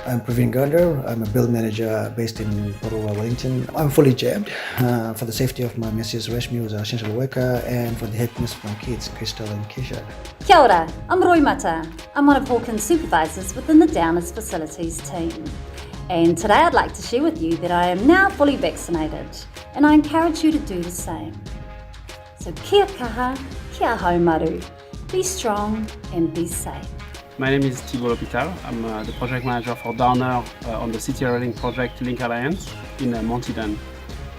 I'm Praveen Gander. I'm a build manager based in Portugal, Wellington. I'm fully jabbed for the safety of my Mrs. Rashmi, who's an essential worker, and for the happiness of my kids, Crystal and Keisha. Kia ora, I'm Roy Mata. I'm one of Hawkins' supervisors within the Downers Facilities team. And today I'd like to share with you that I am now fully vaccinated, and I encourage you to do the same. So kia kaha, kia hau maru. Be strong and be safe. My name is Thibault L'Hôpital. I'm the project manager for Downer on the City Railing project Link Alliance in Montidon.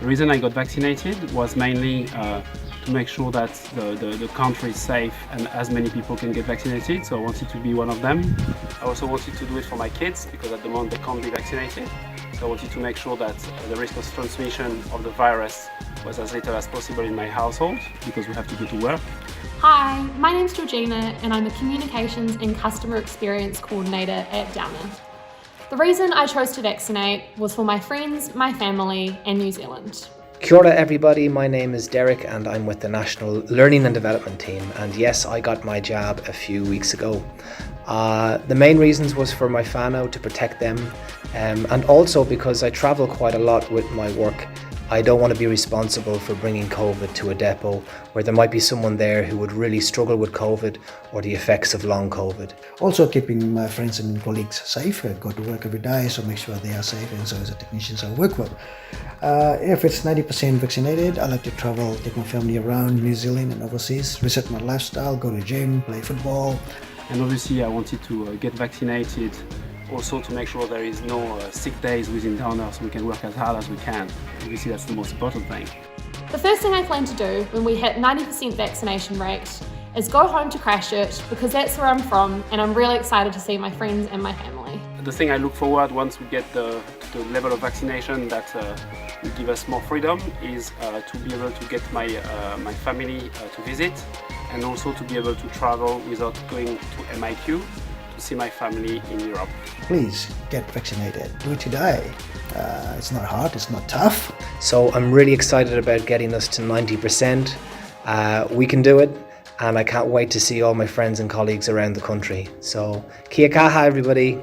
The reason I got vaccinated was mainly to make sure that the country is safe and as many people can get vaccinated, so I wanted to be one of them. I also wanted to do it for my kids because at the moment they can't be vaccinated. So I wanted to make sure that the risk of transmission of the virus was as little as possible in my household because we have to go to work. Hi, my name's Georgina and I'm a Communications and Customer Experience Coordinator at Downer. The reason I chose to vaccinate was for my friends, my family and New Zealand. Kia ora everybody, my name is Derek and I'm with the National Learning and Development Team, and yes, I got my jab a few weeks ago. The main reasons was for my whānau, to protect them, and also because I travel quite a lot with my work. I don't want to be responsible for bringing COVID to a depot where there might be someone there who would really struggle with COVID or the effects of long COVID. Also keeping my friends and colleagues safe. I go to work every day, so make sure they are safe, and so as the technicians I work with. If it's 90% vaccinated, I like to travel, take my family around New Zealand and overseas, reset my lifestyle, go to gym, play football. And obviously I wanted to get vaccinated also to make sure there is no sick days within Downer, so we can work as hard as we can. Obviously that's the most important thing. The first thing I plan to do when we hit 90% vaccination rate is go home to Christchurch because that's where I'm from and I'm really excited to see my friends and my family. The thing I look forward once we get to the level of vaccination that will give us more freedom is to be able to get my family to visit, and also to be able to travel without going to MIQ to see my family in Europe. Please get vaccinated. Do it today. It's not hard, it's not tough. So I'm really excited about getting us to 90%. We can do it, and I can't wait to see all my friends and colleagues around the country. So kia kaha everybody.